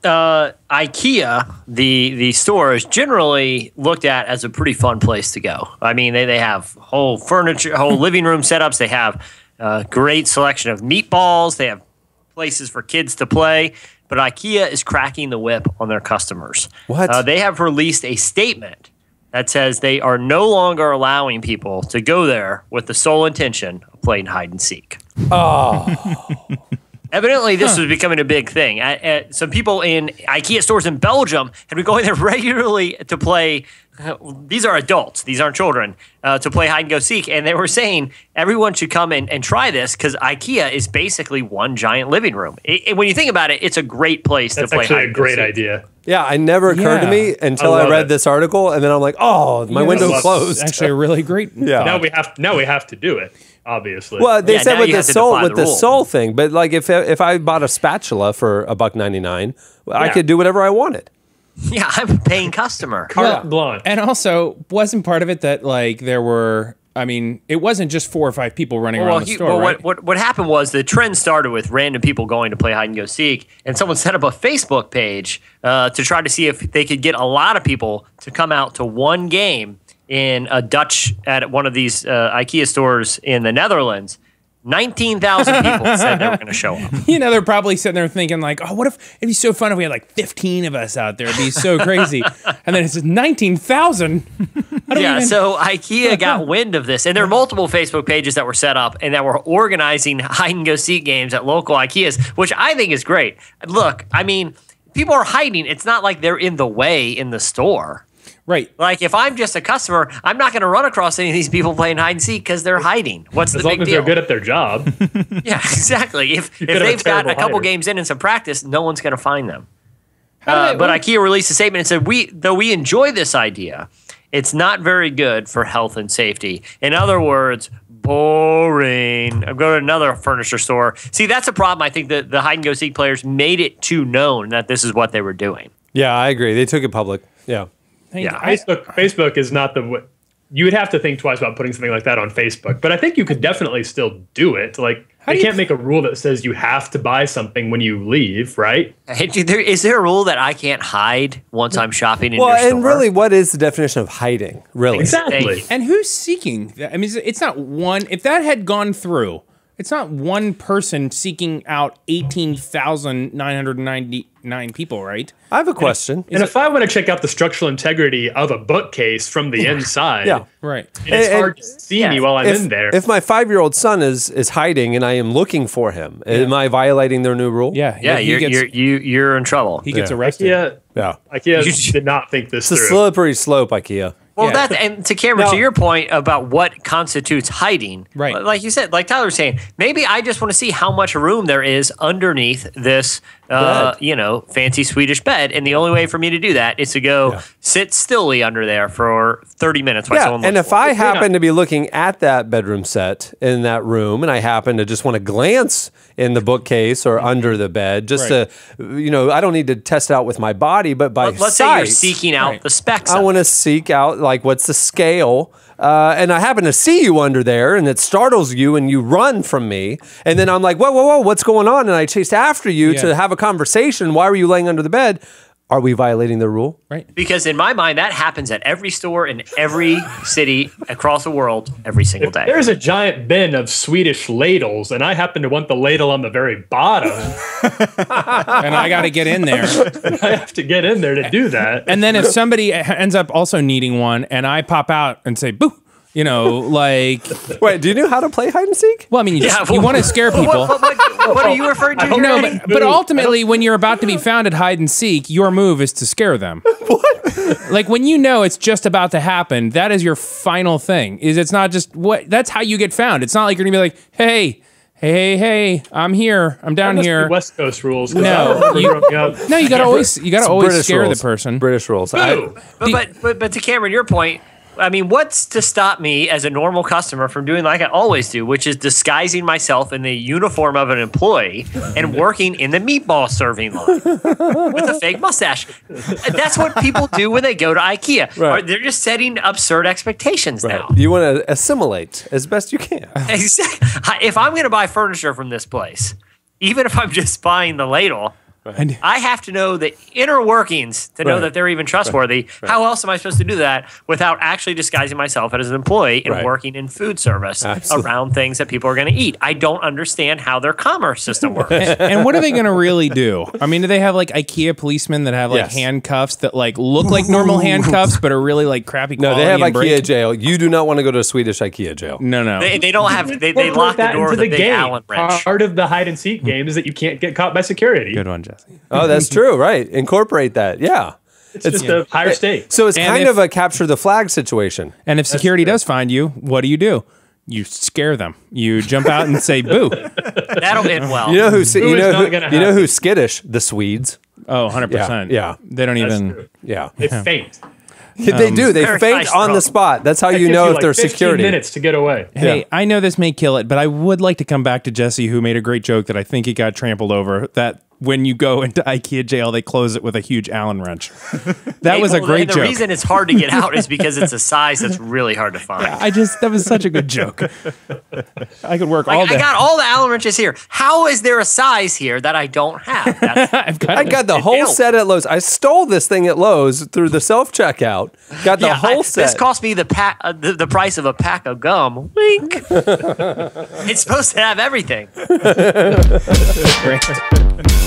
IKEA, the store, is generally looked at as a pretty fun place to go. I mean, they have whole furniture, whole living room setups. They have a great selection of meatballs. They have places for kids to play. But IKEA is cracking the whip on their customers. What? They have released a statement that says they are no longer allowing people to go there with the sole intention of playing hide and seek. Oh. Evidently, this was becoming a big thing. Some people in IKEA stores in Belgium had been going there regularly to play. These are adults. These aren't children. To play hide and go seek. And they were saying everyone should come and try this because IKEA is basically one giant living room. When you think about it, it's a great place to play hide and go seek. That's actually a great idea. Yeah, it never occurred to me until I read this article. And then I'm like, oh, my window closed. It's actually a really great thought. Now we have to do it. Obviously. Well, they said with the soul thing, but like if I bought a spatula for $1.99, I could do whatever I wanted. Yeah, I'm a paying customer. Carte blanche. And also, wasn't part of it that like there were? I mean, it wasn't just 4 or 5 people running around the store. Right? What happened was the trend started with random people going to play hide and go seek, and someone set up a Facebook page to try to see if they could get a lot of people to come out to one game in a Dutch at one of these IKEA stores in the Netherlands. 19,000 people said they were going to show up. You know, they're probably sitting there thinking like, oh, what if it'd be so fun if we had like 15 of us out there? It'd be so crazy. And then it says 19,000. So IKEA got wind of this. And there are multiple Facebook pages that were set up and that were organizing hide and go seek games at local IKEAs, which I think is great. Look, I mean, people are hiding. It's not like they're in the way in the store. Right. Like, if I'm just a customer, I'm not going to run across any of these people playing hide and seek because they're hiding. What's the big deal? As long as they're good at their job. Yeah, exactly. If they've got a couple games in and some practice, no one's going to find them. But IKEA released a statement and said, though we enjoy this idea, it's not very good for health and safety. In other words, boring. I'm going to another furniture store. See, that's a problem. I think that the hide and go seek players made it too known that this is what they were doing. Yeah, I agree. They took it public. Yeah. Facebook is not the. You would have to think twice about putting something like that on Facebook, but I think you could definitely still do it. Like, they can't make a rule that says you have to buy something when you leave, right? Hey, is there a rule that I can't hide once I'm shopping in your store? Well, and really, what is the definition of hiding? Really, exactly. And who's seeking? I mean, it's not one. If that had gone through, it's not one person seeking out 18,999 people, right? I have a question. And if I want to check out the structural integrity of a bookcase from the inside, right, and it's hard to see me while I'm in there. If my 5-year-old son is hiding and I am looking for him, am I violating their new rule? Yeah, you're in trouble. He gets arrested. IKEA did not think this through. It's a slippery slope, IKEA. Well, and to Cameron, to your point about what constitutes hiding, right? Like you said, like Tyler was saying, maybe I just want to see how much room there is underneath this, fancy Swedish bed, and the only way for me to do that is to go sit stilly under there for 30 minutes while someone looks and if I happen to be looking at that bedroom set in that room, and I happen to just want to glance in the bookcase or under the bed, just to, I don't need to test it out with my body, but by let's say you're seeking out the specs. I want to seek out, like, what's the scale, and I happen to see you under there, and it startles you, and you run from me, and then I'm like, whoa, what's going on? And I chase after you to have a conversation. Why were you laying under the bed? Are we violating the rule? Right. Because in my mind, that happens at every store in every city across the world every single day. There's a giant bin of Swedish ladles, and I happen to want the ladle on the very bottom. And I got to get in there. I have to get in there to do that. And then if somebody ends up also needing one, and I pop out and say, boo, like... Wait, do you know how to play hide and seak? Well, I mean, you want to scare people. What are you referring to? No, but ultimately, when you're about to be found at hide and seek, your move is to scare them. What? Like, when you know it's just about to happen, that is your final thing. It's not just that's how you get found. It's not like you're gonna be like, hey, I'm here. I'm down here. West Coast rules. No, you gotta always scare rules. the person. British rules. But to Cameron, your point. I mean, what's to stop me as a normal customer from doing like I always do, which is disguising myself in the uniform of an employee and working in the meatball serving line with a fake mustache? That's what people do when they go to IKEA. Right. They're just setting absurd expectations now. You want to assimilate as best you can. Exactly. If I'm going to buy furniture from this place, even if I'm just buying the ladle, Right. I have to know the inner workings to know that they're even trustworthy. Right. How else am I supposed to do that without actually disguising myself as an employee and working in food service around things that people are going to eat? I don't understand how their commerce system works. And what are they going to really do? I mean, do they have like IKEA policemen that have like handcuffs that like look like normal handcuffs but are really like crappy quality? No, they have IKEA jail. You do not want to go to a Swedish IKEA jail. No. They don't have. They lock the door with a big Allen wrench. Part of the hide and seek game is that you can't get caught by security. Good one, Jesse. Oh, that's true. Right. Incorporate that. Yeah. It's just a higher stake. So it's kind of a capture the flag situation. And if security does find you, what do? You scare them. You jump out and say boo. That'll end well. You know who's skittish? The Swedes. Oh, 100%. Yeah. They don't even. Yeah. They faint. They do. They faint on the spot. That's how you know if they're security. 15 minutes to get away. Hey, I know this may kill it, but I would like to come back to Jesse, who made a great joke that I think he got trampled over, that when you go into IKEA jail, they close it with a huge Allen wrench. That was a great joke. The reason it's hard to get out is because it's a size that's really hard to find. That was such a good joke. I could work all day. I got all the Allen wrenches here. How is there a size here that I don't have? I got the whole set at Lowe's. I stole this thing at Lowe's through the self-checkout. Got the whole set. This cost me the price of a pack of gum. Wink. It's supposed to have everything. Great.